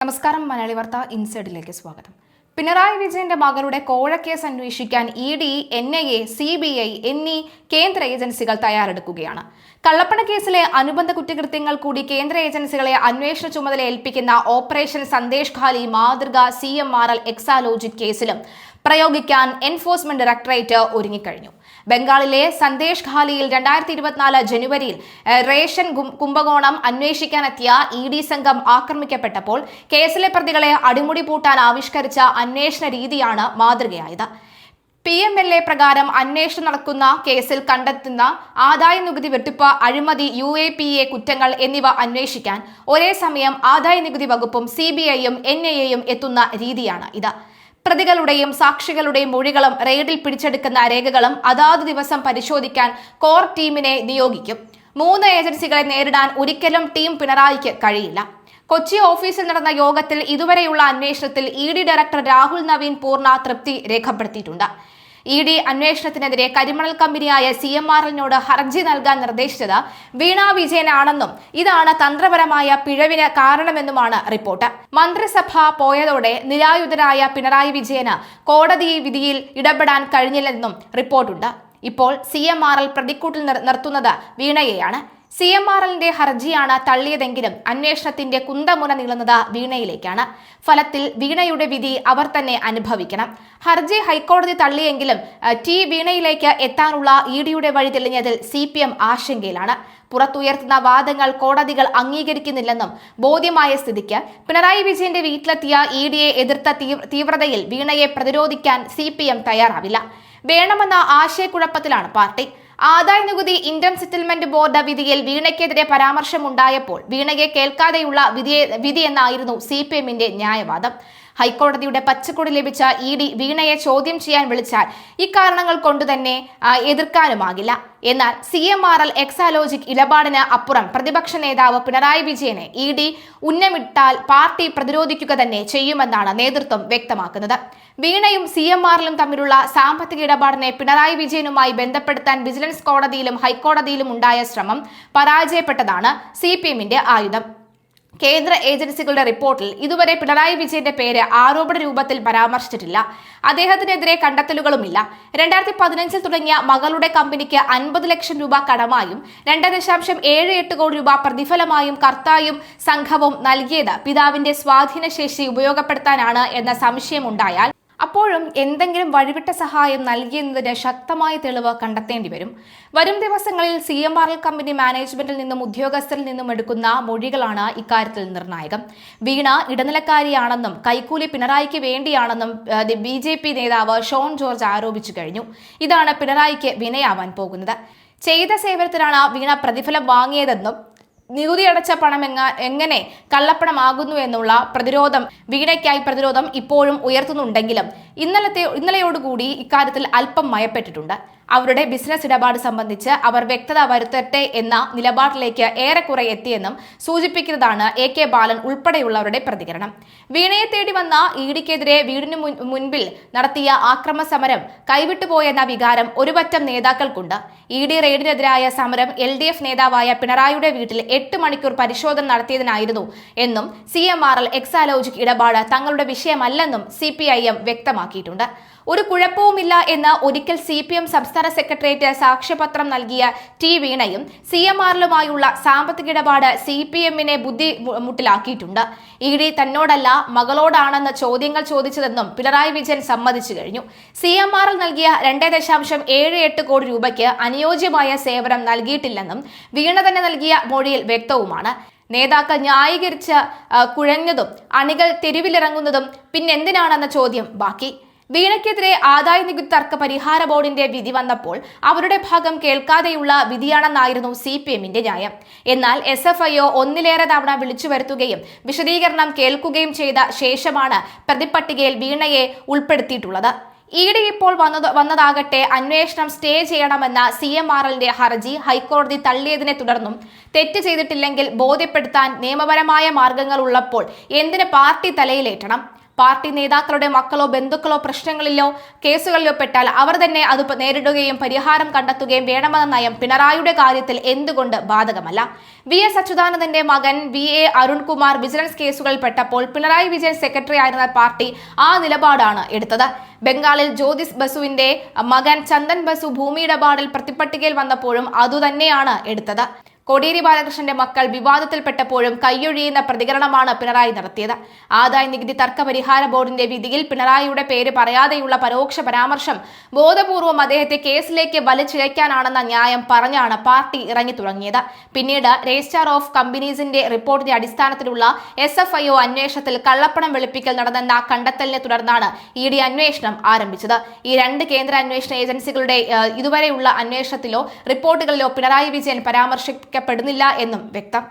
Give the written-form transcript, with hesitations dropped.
നമസ്കാരം. മലയാളി വാർത്ത ഇൻസൈഡിലേക്ക് സ്വാഗതം. പിണറായി വിജയന്റെ മകളുടെ കോഴക്കേസ് അന്വേഷിക്കാൻ ED, NIA, CBI എന്നീ കേന്ദ്ര ഏജൻസികൾ തയ്യാറെടുക്കുകയാണ്. കള്ളപ്പണ കേസിലെ അനുബന്ധ കുറ്റകൃത്യങ്ങൾ കൂടി കേന്ദ്ര ഏജൻസികളെ അന്വേഷണ ചുമതല ഏൽപ്പിക്കുന്ന ഓപ്പറേഷൻ സന്ദേശ് ഖാലി മാതൃക CMRL എക്സാലോജിക് കേസിലും പ്രയോഗിക്കാൻ എൻഫോഴ്സ്മെന്റ് ഡയറക്ടറേറ്റ് ഒരുങ്ങിക്കഴിഞ്ഞു. ബംഗാളിലെ സന്ദേശ് ഖാലിയിൽ 2024 ജനുവരിയിൽ റേഷൻ കുംഭകോണം അന്വേഷിക്കാനെത്തിയ ED സംഘം ആക്രമിക്കപ്പെട്ടപ്പോൾ കേസിലെ പ്രതികളെ അടിമുടി പൂട്ടാൻ ആവിഷ്കരിച്ച അന്വേഷണ രീതിയാണ് മാതൃകയായത്. PMLA പ്രകാരം അന്വേഷണം നടക്കുന്ന കേസിൽ കണ്ടെത്തുന്ന ആദായ നികുതി വെട്ടിപ്പ്, അഴിമതി, UAPA കുറ്റങ്ങൾ എന്നിവ അന്വേഷിക്കാൻ ഒരേ സമയം ആദായ നികുതി വകുപ്പും CBIയും NIAയും എത്തുന്ന രീതിയാണ് ഇത്. പ്രതികളുടെയും സാക്ഷികളുടെയും മൊഴികളും റെയ്ഡിൽ പിടിച്ചെടുക്കുന്ന രേഖകളും അതാത് ദിവസം പരിശോധിക്കാൻ കോർ ടീമിനെ നിയോഗിക്കും. 3 ഏജൻസികളെ നേരിടാൻ ഒരിക്കലും ടീം പിണറായിക്ക് കഴിയില്ല. കൊച്ചി ഓഫീസിൽ നടന്ന യോഗത്തിൽ ഇതുവരെയുള്ള അന്വേഷണത്തിൽ ED ഡയറക്ടർ രാഹുൽ നവീൻ പൂർണ്ണ തൃപ്തി രേഖപ്പെടുത്തിയിട്ടുണ്ട്. ED അന്വേഷണത്തിനെതിരെ കരിമണൽ കമ്പനിയായ CMRLനോട് ഹർജി നൽകാൻ നിർദ്ദേശിച്ചത് വീണ വിജയനാണെന്നും ഇതാണ് തന്ത്രപരമായ പിഴവിന് കാരണമെന്നുമാണ് റിപ്പോർട്ട്. മന്ത്രിസഭ പോയതോടെ നിരായുധരായ പിണറായി വിജയന് കോടതി വിധിയിൽ ഇടപെടാൻ കഴിഞ്ഞില്ലെന്നും റിപ്പോർട്ടുണ്ട്. ഇപ്പോൾ CMRL പ്രതിക്കൂട്ടിൽ നിർത്തുന്നത് വീണയെയാണ്. CMRLന്റെ ഹർജിയാണ് തള്ളിയതെങ്കിലും അന്വേഷണത്തിന്റെ കുന്തമുന നീളുന്നത് വീണയിലേക്കാണ്. ഫലത്തിൽ വീണയുടെ വിധി അവർ തന്നെ അനുഭവിക്കണം. ഹർജി ഹൈക്കോടതി തള്ളിയെങ്കിലും വീണയിലേക്ക് എത്താനുള്ള EDയുടെ വഴി തെളിഞ്ഞതിൽ CPM ആശങ്കയിലാണ്. പുറത്തുയർത്തുന്ന വാദങ്ങൾ കോടതികൾ അംഗീകരിക്കുന്നില്ലെന്നും ബോധ്യമായ സ്ഥിതിക്ക് പിണറായി വിജയന്റെ വീട്ടിലെത്തിയ EDയെ എതിർത്ത തീവ്രതയിൽ വീണയെ പ്രതിരോധിക്കാൻ CPM തയ്യാറാവില്ല. വേണമെന്ന ആശയക്കുഴപ്പത്തിലാണ് പാർട്ടി. ആദായ നികുതി ഇന്ത്യൻ സെറ്റിൽമെന്റ് ബോർഡ് വിധിയിൽ വീണയ്ക്കെതിരെ പരാമർശമുണ്ടായപ്പോൾ വീണയെ കേൾക്കാതെയുള്ള വിധിയെന്നായിരുന്നു CPMന്റെ ന്യായവാദം. ഹൈക്കോടതിയുടെ പച്ചക്കൊടി ലഭിച്ച ED വീണയെ ചോദ്യം ചെയ്യാൻ വിളിച്ചാൽ ഇക്കാരണങ്ങൾ കൊണ്ടുതന്നെ എതിർക്കാനുമാകില്ല. എന്നാൽ CMRL എക്സാലോജിക് ഇടപാടിന് അപ്പുറം പ്രതിപക്ഷ നേതാവ് പിണറായി വിജയനെ ED ഉന്നമിട്ടാൽ പാർട്ടി പ്രതിരോധിക്കുക തന്നെ ചെയ്യുമെന്നാണ് നേതൃത്വം വ്യക്തമാക്കുന്നത്. വീണയും CMRLും തമ്മിലുള്ള സാമ്പത്തിക ഇടപാടിനെ പിണറായി വിജയനുമായി ബന്ധപ്പെടുത്താൻ വിജിലൻസ് കോടതിയിലും ഹൈക്കോടതിയിലും ഉണ്ടായ ശ്രമം പരാജയപ്പെട്ടതാണ് CPMന്റെ ആയുധം. കേന്ദ്ര ഏജൻസികളുടെ റിപ്പോർട്ടിൽ ഇതുവരെ പിണറായി വിജയന്റെ പേര് ആരോപണ രൂപത്തിൽ പരാമർശിച്ചിട്ടില്ല. അദ്ദേഹത്തിനെതിരെ കണ്ടെത്തലുകളുമില്ല. 2015 തുടങ്ങിയ മകളുടെ കമ്പനിക്ക് 50 ലക്ഷം രൂപ കടമായും 2.78 കോടി രൂപ പ്രതിഫലമായും കർത്തായും സംഘവും നൽകിയത് പിതാവിന്റെ സ്വാധീനശേഷി ഉപയോഗപ്പെടുത്താനാണ് എന്ന സംശയമുണ്ടായാൽ അപ്പോഴും എന്തെങ്കിലും വഴിവിട്ട സഹായം നൽകിയെന്നതിന് ശക്തമായ തെളിവ് കണ്ടെത്തേണ്ടി വരും. വരും ദിവസങ്ങളിൽ CMRL കമ്പനി മാനേജ്മെന്റിൽ നിന്നും ഉദ്യോഗസ്ഥരിൽ നിന്നും എടുക്കുന്ന മൊഴികളാണ് ഇക്കാര്യത്തിൽ നിർണായകം. വീണ ഇടനിലക്കാരിയാണെന്നും കൈക്കൂലി പിണറായിക്ക് വേണ്ടിയാണെന്നും BJP നേതാവ് ഷോൺ ജോർജ് ആരോപിച്ചു കഴിഞ്ഞു. ഇതാണ് പിണറായിക്ക് വിനയാവാൻ പോകുന്നത്. ചെയ്ത സേവനത്തിനാണ് വീണ പ്രതിഫലം വാങ്ങിയതെന്നും നികുതി അടച്ച പണം എങ്ങനെ കള്ളപ്പണമാകുന്നു എന്നുള്ള പ്രതിരോധം ഇപ്പോഴും ഉയർത്തുന്നുണ്ടെങ്കിലും ഇന്നലെയോടുകൂടി ഇക്കാര്യത്തിൽ അല്പം മയപ്പെട്ടിട്ടുണ്ട്. അവരുടെ ബിസിനസ് ഇടപാട് സംബന്ധിച്ച് അവർ വ്യക്തത വരുത്തട്ടെ എന്ന നിലപാടിലേക്ക് ഏറെക്കുറെ എത്തിയെന്നും സൂചിപ്പിക്കുന്നതാണ് AK ബാലൻ ഉൾപ്പെടെയുള്ളവരുടെ പ്രതികരണം. വീണയെ തേടി വന്ന EDക്കെതിരെ വീടിനു മുൻപിൽ നടത്തിയ ആക്രമ സമരം കൈവിട്ടുപോയെന്ന വികാരം ഒരുപറ്റം നേതാക്കൾക്കുണ്ട്. ED റെയ്ഡിനെതിരായ സമരം LDF നേതാവായ പിണറായിയുടെ വീട്ടിൽ 8 മണിക്കൂർ പരിശോധന നടത്തിയതിനായിരുന്നു എന്നും CMRL എക്സാലോജിക് ഇടപാട് തങ്ങളുടെ വിഷയമല്ലെന്നും CPIM വ്യക്തമാക്കിയിട്ടുണ്ട്. ഒരു കുഴപ്പവുമില്ല എന്ന് ഒരിക്കൽ CPM സംസ്ഥാന സെക്രട്ടേറിയറ്റ് സാക്ഷ്യപത്രം നൽകിയ വീണയും CMRLുമായുള്ള സാമ്പത്തിക ഇടപാട് CPMനെ ബുദ്ധിമുട്ടിലാക്കിയിട്ടുണ്ട്. ED തന്നോടല്ല മകളോടാണെന്ന് ചോദ്യങ്ങൾ ചോദിച്ചതെന്നും പിണറായി വിജയൻ സമ്മതിച്ചു കഴിഞ്ഞു. CMRL നൽകിയ 2.78 കോടി രൂപയ്ക്ക് അനുയോജ്യമായ സേവനം നൽകിയിട്ടില്ലെന്നും വീണ തന്നെ നൽകിയ മൊഴിയിൽ വ്യക്തവുമാണ്. നേതാക്കൾ ന്യായീകരിച്ച് കുഴഞ്ഞതും അണികൾ തെരുവിലിറങ്ങുന്നതും പിന്നെന്തിനാണെന്ന ചോദ്യം ബാക്കി. വീണയ്ക്കെതിരെ ആദായ നികുതി തർക്ക പരിഹാര ബോർഡിന്റെ വിധി വന്നപ്പോൾ അവരുടെ ഭാഗം കേൾക്കാതെയുള്ള വിധിയാണെന്നായിരുന്നു CPMന്റെ ന്യായം. എന്നാൽ SFIO ഒന്നിലേറെ തവണ വിളിച്ചു വരുത്തുകയും വിശദീകരണം കേൾക്കുകയും ചെയ്ത ശേഷമാണ് പ്രതിപട്ടികയിൽ വീണയെ ഉൾപ്പെടുത്തിയിട്ടുള്ളത്. ED ഇപ്പോൾ വന്നതാകട്ടെ അന്വേഷണം സ്റ്റേ ചെയ്യണമെന്ന CMRLന്റെ ഹർജി ഹൈക്കോടതി തള്ളിയതിനെ തുടർന്നും തെറ്റ് ചെയ്തിട്ടില്ലെങ്കിൽ ബോധ്യപ്പെടുത്താൻ നിയമപരമായ മാർഗങ്ങൾ ഉള്ളപ്പോൾ എന്തിന് പാർട്ടി തലയിലേറ്റണം? പാർട്ടി നേതാക്കളുടെ മക്കളോ ബന്ധുക്കളോ പ്രശ്നങ്ങളിലോ കേസുകളിലോ പെട്ടാൽ അവർ തന്നെ അത് നേരിടുകയും പരിഹാരം കണ്ടെത്തുകയും വേണമെന്ന നയം പിണറായിയുടെ കാര്യത്തിൽ എന്തുകൊണ്ട് ബാധകമല്ല? VS അച്യുതാനന്ദന്റെ മകൻ VA അരുൺകുമാർ വിജിലൻസ് കേസുകളിൽ പെട്ടപ്പോൾ പിണറായി വിജയൻ സെക്രട്ടറി ആയിരുന്ന പാർട്ടി ആ നിലപാടാണ് എടുത്തത്. ബംഗാളിൽ ജ്യോതിസ് ബസുവിന്റെ മകൻ ചന്ദൻ ബസു ഭൂമി ഇടപാടിൽ പ്രതിപട്ടികയിൽ വന്നപ്പോഴും അതുതന്നെയാണ് എടുത്തത്. കോടിയേരി ബാലകൃഷ്ണന്റെ മക്കൾ വിവാദത്തിൽപ്പെട്ടപ്പോഴും കൈയൊഴിയുന്ന പ്രതികരണമാണ് പിണറായി നടത്തിയത്. ആദായ നികുതി തർക്ക പരിഹാര ബോർഡിന്റെ വിധിയിൽ പിണറായിയുടെ പേര് പറയാതെയുള്ള പരോക്ഷ പരാമർശം ബോധപൂർവം അദ്ദേഹത്തെ കേസിലേക്ക് വലിച്ചിഴയ്ക്കാനാണെന്ന ന്യായം പറഞ്ഞാണ് പാർട്ടി ഇറങ്ങി തുടങ്ങിയത്. പിന്നീട് രജിസ്ട്രാർ ഓഫ് കമ്പനീസിന്റെ റിപ്പോർട്ടിന്റെ അടിസ്ഥാനത്തിലുള്ള SFIO അന്വേഷണത്തിൽ കള്ളപ്പണം വെളുപ്പിക്കൽ നടന്നെന്ന കണ്ടെത്തലിനെ തുടർന്നാണ് ED അന്വേഷണം ആരംഭിച്ചത്. ഈ രണ്ട് കേന്ദ്ര അന്വേഷണ ഏജൻസികളുടെ ഇതുവരെയുള്ള അന്വേഷണത്തിലോ റിപ്പോർട്ടുകളിലോ പിണറായി വിജയൻ പരാമർശിക്കപ്പെടുന്നില്ല എന്നും വ്യക്തം.